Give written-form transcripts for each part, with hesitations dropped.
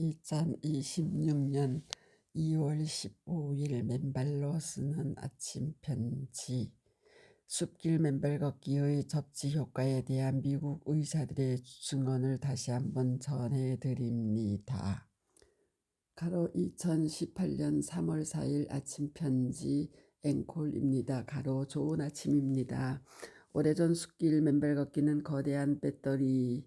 2026년 2월 15일 맨발로 쓰는 아침 편지. 숲길 맨발 걷기의 접지 효과에 대한 미국 의사들의 증언을 다시 한번 전해드립니다. 가로 2018년 3월 4일 아침 편지 앵콜입니다. 가로 좋은 아침입니다. 오래전 숲길 맨발 걷기는 거대한 배터리인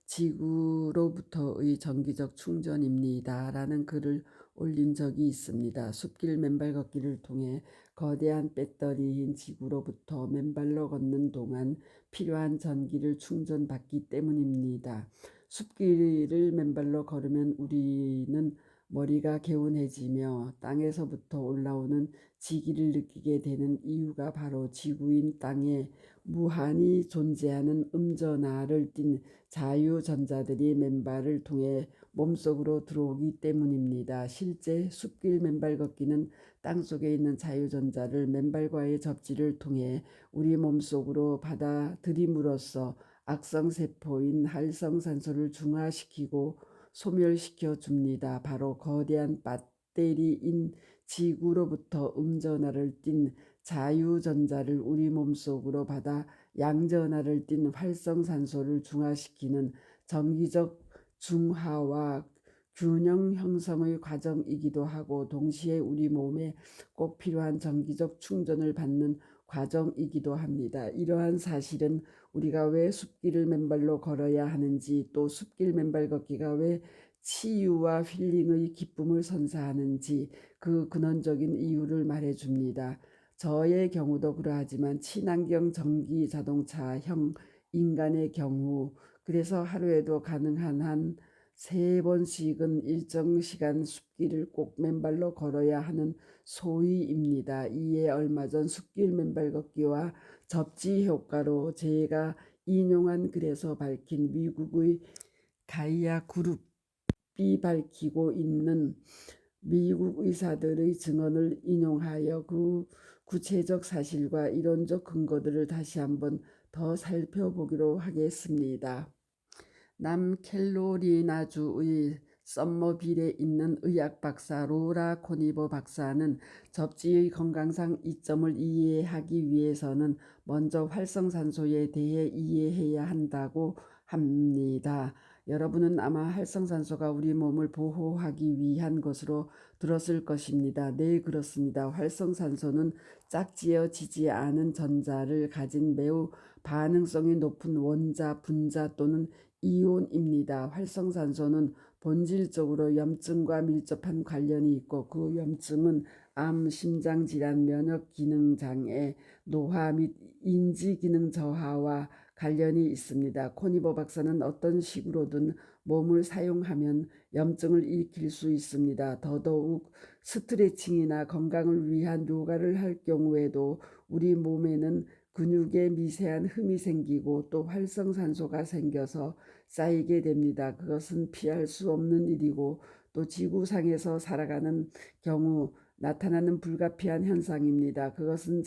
지구로부터의 정기적 충전입니다. 라는 글을 올린 적이 있습니다. 숲길 맨발 걷기를 통해 거대한 배터리인 지구로부터 맨발로 걷는 동안 필요한 전기를 충전받기 때문입니다. 숲길을 맨발로 걸으면 우리는 머리가 개운해지며 땅에서부터 올라오는 지기를 느끼게 되는 이유가 바로 지구인 땅에 무한히 존재하는 음전하를 띤 자유전자들이 맨발을 통해 몸속으로 들어오기 때문입니다. 실제 숲길 맨발 걷기는 땅속에 있는 자유전자를 맨발과의 접지를 통해 우리 몸속으로 받아들임으로써 악성세포인 활성산소를 중화시키고 소멸시켜 줍니다. 바로 거대한 배터리인 지구로부터 음전하를 띤 자유전자를 우리 몸속으로 받아 양전하를 띤 활성산소를 중화시키는 정기적 중화와 균형 형성의 과정이기도 하고 동시에 우리 몸에 꼭 필요한 정기적 충전을 받는 과정이기도 합니다. 이러한 사실은 우리가 왜 숲길을 맨발로 걸어야 하는지, 또 숲길 맨발 걷기가 왜 치유와 힐링의 기쁨을 선사하는지 그 근원적인 이유를 말해줍니다. 저의 경우도 그러하지만 친환경 전기 자동차형 인간의 경우, 그래서 하루에도 가능한 한 3번씩은 일정 시간 숲길을 꼭 맨발로 걸어야 하는 소위입니다. 이에 얼마 전 숲길 맨발 걷기와 접지 효과로 제가 인용한 글에서 밝힌 미국의 가이아 그룹이 밝히고 있는 미국 의사들의 증언을 인용하여 그 구체적 사실과 이론적 근거들을 다시 한번 더 살펴보기로 하겠습니다. 남캐로리나주의 썸머빌에 있는 의학 박사 로라 코니버 박사는 접지의 건강상 이점을 이해하기 위해서는 먼저 활성산소에 대해 이해해야 한다고 합니다. 여러분은 아마 활성산소가 우리 몸을 보호하기 위한 것으로 들었을 것입니다. 네, 그렇습니다. 활성산소는 짝지어지지 않은 전자를 가진 매우 반응성이 높은 원자, 분자 또는 이온입니다. 활성산소는 본질적으로 염증과 밀접한 관련이 있고 그 염증은 암, 심장질환, 면역기능장애, 노화 및 인지기능 저하와 관련이 있습니다. 코니버 박사는 어떤 식으로든 몸을 사용하면 염증을 일으킬 수 있습니다. 더더욱 스트레칭이나 건강을 위한 요가를 할 경우에도 우리 몸에는 근육에 미세한 흠이 생기고 또 활성산소가 생겨서 쌓이게 됩니다. 그것은 피할 수 없는 일이고 또 지구상에서 살아가는 경우 나타나는 불가피한 현상입니다. 그것은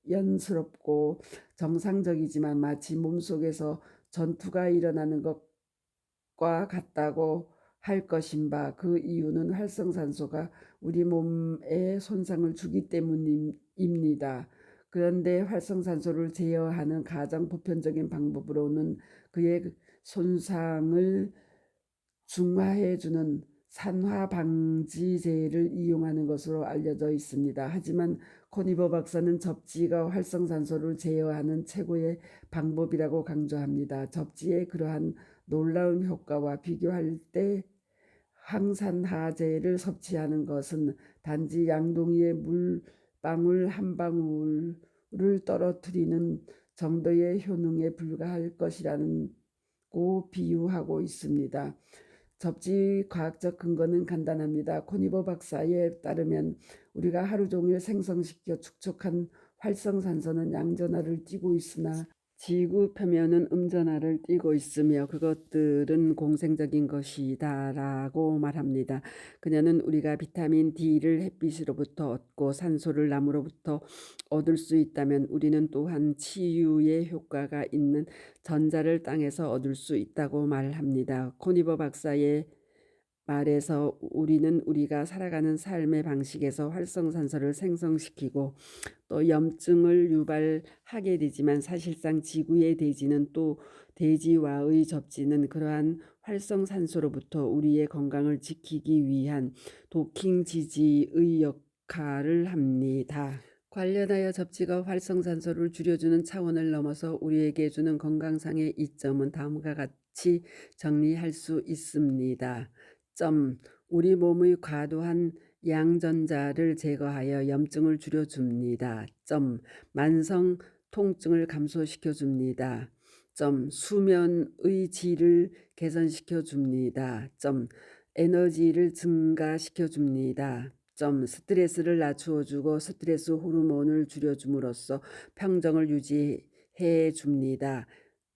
자연스럽고 정상적이지만 마치 몸속에서 전투가 일어나는 것과 같다고 할 것인 바, 그 이유는 활성산소가 우리 몸에 손상을 주기 때문입니다. 그런데 활성산소를 제어하는 가장 보편적인 방법으로는 그의 손상을 중화해주는 산화방지제를 이용하는 것으로 알려져 있습니다. 하지만 코니버 박사는 접지가 활성산소를 제어하는 최고의 방법이라고 강조합니다. 접지의 그러한 놀라운 효과와 비교할 때 항산화제를 섭취하는 것은 단지 양동이의 물방울 한 방울을 떨어뜨리는 정도의 효능에 불과할 것이라고 비유하고 있습니다. 접지 과학적 근거는 간단합니다. 코니버 박사에 따르면 우리가 하루 종일 생성시켜 축적한 활성산소는 양전하를 띠고 있으나 지구 표면은 음전하를 띠고 있으며 그것들은 공생적인 것이다라고 말합니다. 그녀는 우리가 비타민 D를 햇빛으로부터 얻고 산소를 나무로부터 얻을 수 있다면 우리는 또한 치유의 효과가 있는 전자를 땅에서 얻을 수 있다고 말합니다. 코니버 박사의 말해서 우리는 우리가 살아가는 삶의 방식에서 활성산소를 생성시키고 또 염증을 유발하게 되지만 사실상 지구의 대지는 또 대지와의 접지는 그러한 활성산소로부터 우리의 건강을 지키기 위한 도킹 지지의 역할을 합니다. 관련하여 접지가 활성산소를 줄여주는 차원을 넘어서 우리에게 주는 건강상의 이점은 다음과 같이 정리할 수 있습니다. 우리 몸의 과도한 양전자를 제거하여 염증을 줄여줍니다. 만성 통증을 감소시켜줍니다. 수면의 질을 개선시켜줍니다. 에너지를 증가시켜줍니다. 스트레스를 낮추어주고 스트레스 호르몬을 줄여줌으로써 평정을 유지해 줍니다.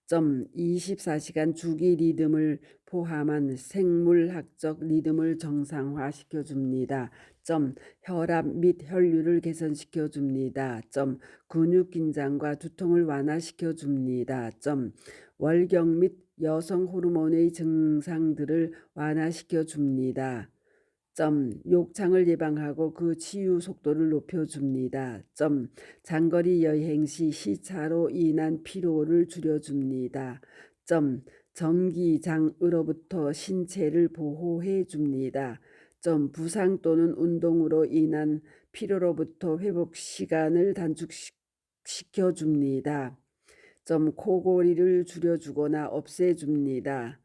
24시간 주기 리듬을 포함한 생물학적 리듬을 정상화시켜 줍니다. 혈압 및 혈류를 개선시켜 줍니다. 근육 긴장과 두통을 완화시켜 줍니다. 월경 및 여성 호르몬의 증상들을 완화시켜 줍니다. 욕창을 예방하고 그 치유 속도를 높여줍니다. 장거리 여행 시 시차로 인한 피로를 줄여줍니다. 전기장으로부터 신체를 보호해 줍니다. 부상 또는 운동으로 인한 피로로부터 회복 시간을 단축시켜 줍니다. 코골이를 줄여주거나 없애줍니다.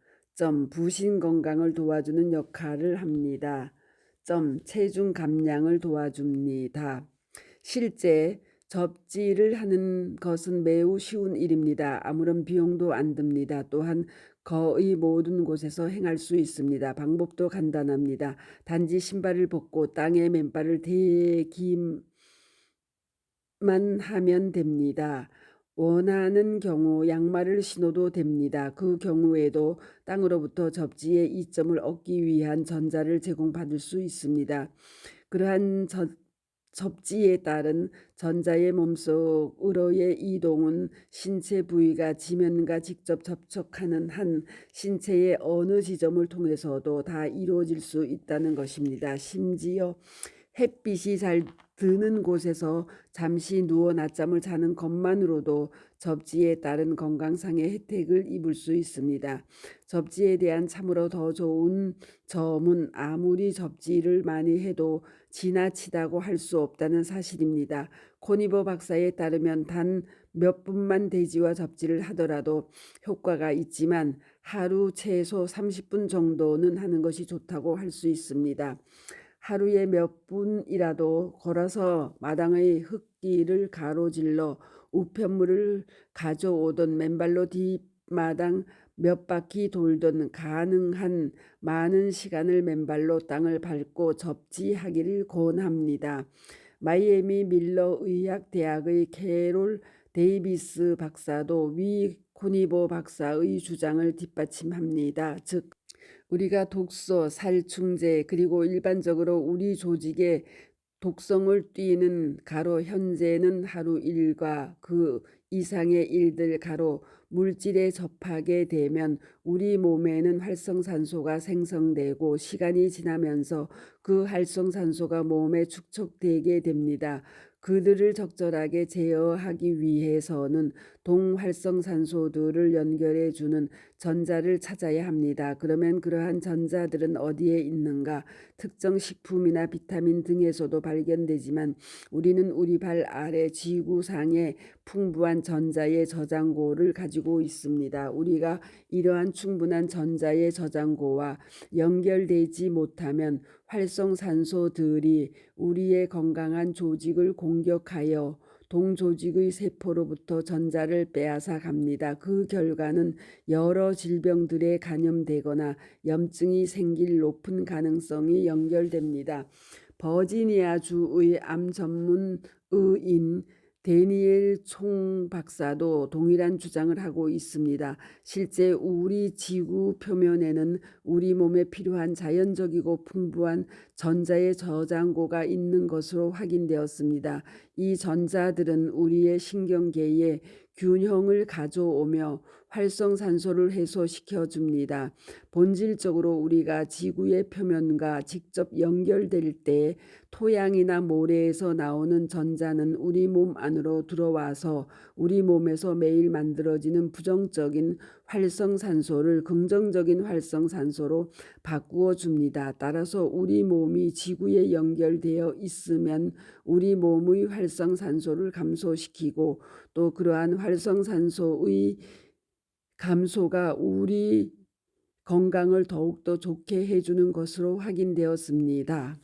부신 건강을 도와주는 역할을 합니다. 체중 감량을 도와줍니다. 실제 접지를 하는 것은 매우 쉬운 일입니다. 아무런 비용도 안 듭니다. 또한 거의 모든 곳에서 행할 수 있습니다. 방법도 간단합니다. 단지 신발을 벗고 땅에 맨발을 대기만 하면 됩니다. 원하는 경우 양말을 신어도 됩니다. 그 경우에도 땅으로부터 접지의 이점을 얻기 위한 전자를 제공받을 수 있습니다. 그러한 접지에 따른 전자의 몸속으로의 이동은 신체 부위가 지면과 직접 접촉하는 한 신체의 어느 지점을 통해서도 다 이루어질 수 있다는 것입니다. 심지어 햇빛이 잘 드는 곳에서 잠시 누워 낮잠을 자는 것만으로도 접지에 따른 건강상의 혜택을 입을 수 있습니다. 접지에 대한 참으로 더 좋은 점은 아무리 접지를 많이 해도 지나치다고 할 수 없다는 사실입니다. 코니버 박사에 따르면 단 몇 분만 대지와 접지를 하더라도 효과가 있지만 하루 최소 30분 정도는 하는 것이 좋다고 할 수 있습니다. 하루에 몇 분이라도 걸어서 마당의 흙길을 가로질러 우편물을 가져오던 맨발로 뒷마당 몇 바퀴 돌던 가능한 많은 시간을 맨발로 땅을 밟고 접지하기를 권합니다. 마이애미 밀러 의학대학의 캐롤 데이비스 박사도 위 코니보 박사의 주장을 뒷받침합니다. 즉 우리가 독소, 살충제 그리고 일반적으로 우리 조직에 독성을 띠는 현재는 하루 일과 그 이상의 일들 물질에 접하게 되면 우리 몸에는 활성산소가 생성되고 시간이 지나면서 그 활성산소가 몸에 축적되게 됩니다. 그들을 적절하게 제어하기 위해서는 동활성산소들을 연결해 주는 전자를 찾아야 합니다. 그러면 그러한 전자들은 어디에 있는가? 특정 식품이나 비타민 등에서도 발견되지만 우리는 우리 발 아래 지구상에 풍부한 전자의 저장고를 가지고 있습니다. 우리가 이러한 충분한 전자의 저장고와 연결되지 못하면 활성산소들이 우리의 건강한 조직을 공격하여 동조직의 세포로부터 전자를 빼앗아 갑니다. 그 결과는 여러 질병들에 감염되거나 염증이 생길 높은 가능성이 연결됩니다. 버지니아주의 암 전문 의인 데니엘 총 박사도 동일한 주장을 하고 있습니다. 실제 우리 지구 표면에는 우리 몸에 필요한 자연적이고 풍부한 전자의 저장고가 있는 것으로 확인되었습니다. 이 전자들은 우리의 신경계에 균형을 가져오며 활성산소를 해소시켜 줍니다. 본질적으로 우리가 지구의 표면과 직접 연결될 때 토양이나 모래에서 나오는 전자는 우리 몸 안으로 들어와서 우리 몸에서 매일 만들어지는 부정적인 활성산소를 긍정적인 활성산소로 바꾸어 줍니다. 따라서 우리 몸이 지구에 연결되어 있으면 우리 몸의 활성산소를 감소시키고 또 그러한 활성산소의 감소가 우리 건강을 더욱더 좋게 해주는 것으로 확인되었습니다.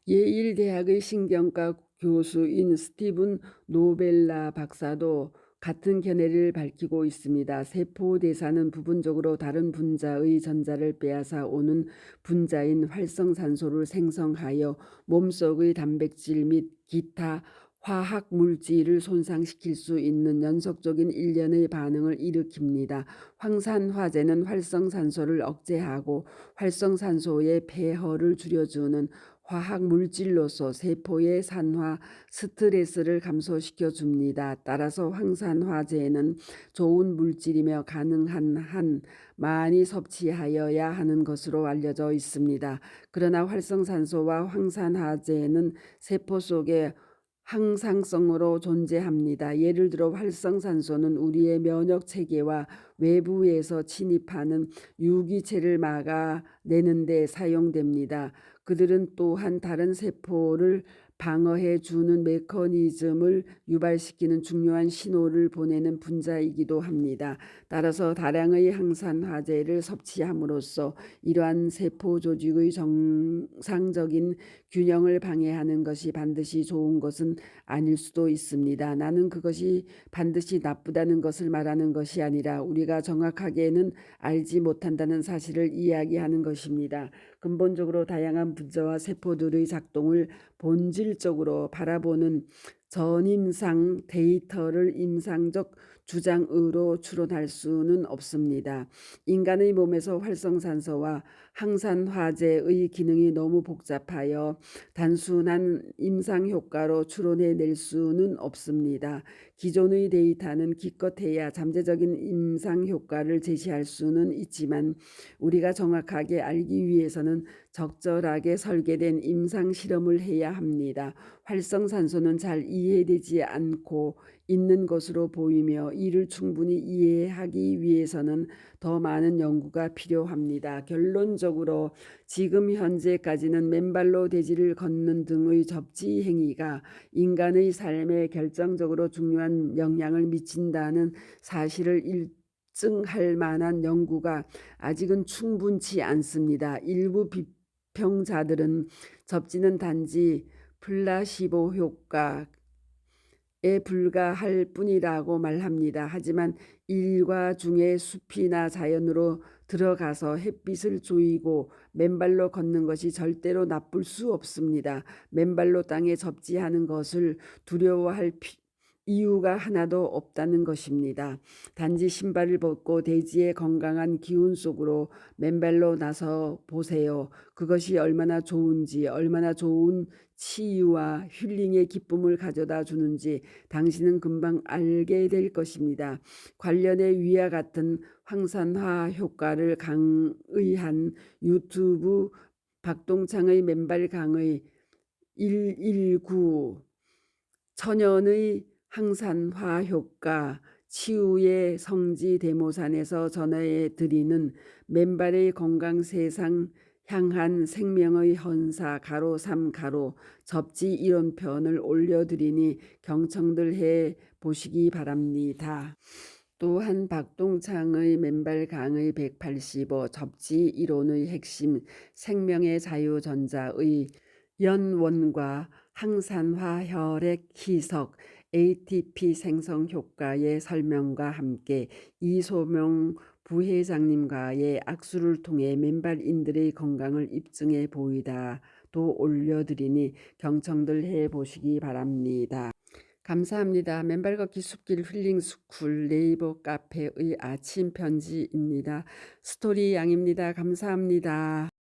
예일대학의 신경과 교수인 스티븐 노벨라 박사도 같은 견해를 밝히고 있습니다. 세포 대사는 부분적으로 다른 분자의 전자를 빼앗아 오는 분자인 활성산소를 생성하여 몸속의 단백질 및 기타 화학 물질을 손상시킬 수 있는 연속적인 일련의 반응을 일으킵니다. 황산화제는 활성산소를 억제하고 활성산소의 폐허를 줄여주는 화학 물질로서 세포의 산화 스트레스를 감소시켜 줍니다. 따라서 황산화제는 좋은 물질이며 가능한 한 많이 섭취하여야 하는 것으로 알려져 있습니다. 그러나 활성산소와 황산화제는 세포 속에 항상성으로 존재합니다. 예를 들어 활성산소는 우리의 면역 체계와 외부에서 침입하는 유기체를 막아내는 데 사용됩니다. 그들은 또한 다른 세포를 방어해 주는 메커니즘을 유발시키는 중요한 신호를 보내는 분자이기도 합니다. 따라서 다량의 항산화제를 섭취함으로써 이러한 세포 조직의 정상적인 균형을 방해하는 것이 반드시 좋은 것은 아닐 수도 있습니다. 나는 그것이 반드시 나쁘다는 것을 말하는 것이 아니라 우리가 정확하게는 알지 못한다는 사실을 이야기하는 것입니다. 근본적으로 다양한 분자와 세포들의 작동을 본질적으로 바라보는 전임상 데이터를 임상적 주장으로 추론할 수는 없습니다. 인간의 몸에서 활성산소와 항산화제의 기능이 너무 복잡하여 단순한 임상효과로 추론해낼 수는 없습니다. 기존의 데이터는 기껏해야 잠재적인 임상효과를 제시할 수는 있지만 우리가 정확하게 알기 위해서는 적절하게 설계된 임상실험을 해야 합니다. 활성산소는 잘 이해되지 않고 있는 것으로 보이며 이를 충분히 이해하기 위해서는 더 많은 연구가 필요합니다. 결론적으로 지금 현재까지는 맨발로 대지를 걷는 등의 접지 행위가 인간의 삶에 결정적으로 중요한 영향을 미친다는 사실을 입증할 만한 연구가 아직은 충분치 않습니다. 일부 비평자들은 접지는 단지 플라시보 효과에 불과할 뿐이라고 말합니다. 하지만 일과 중에 숲이나 자연으로 들어가서 햇빛을 쬐이고 맨발로 걷는 것이 절대로 나쁠 수 없습니다. 맨발로 땅에 접지하는 것을 두려워할 이유가 하나도 없다는 것입니다. 단지 신발을 벗고 대지의 건강한 기운 속으로 맨발로 나서 보세요. 그것이 얼마나 좋은지, 얼마나 좋은 치유와 힐링의 기쁨을 가져다 주는지 당신은 금방 알게 될 것입니다. 관련해 위와 같은 황산화 효과를 강의한 유튜브 박동창의 맨발 강의 119 천연의 항산화 효과 치유의 성지 대모산에서 전해드리는 맨발의 건강 세상 향한 생명의 헌사 _3 접지 이론편을 올려드리니 경청들 해 보시기 바랍니다. 또한 박동창의 맨발 강의 185 접지 이론의 핵심 생명의 자유전자의 연원과 항산화 혈액 희석 ATP 생성 효과의 설명과 함께 이소명 부회장님과의 악수를 통해 맨발인들의 건강을 입증해 보이다도 올려드리니 경청들 해보시기 바랍니다. 감사합니다. 맨발 걷기 숲길 힐링 스쿨 네이버 카페의 아침 편지입니다. 스토리 양입니다. 감사합니다.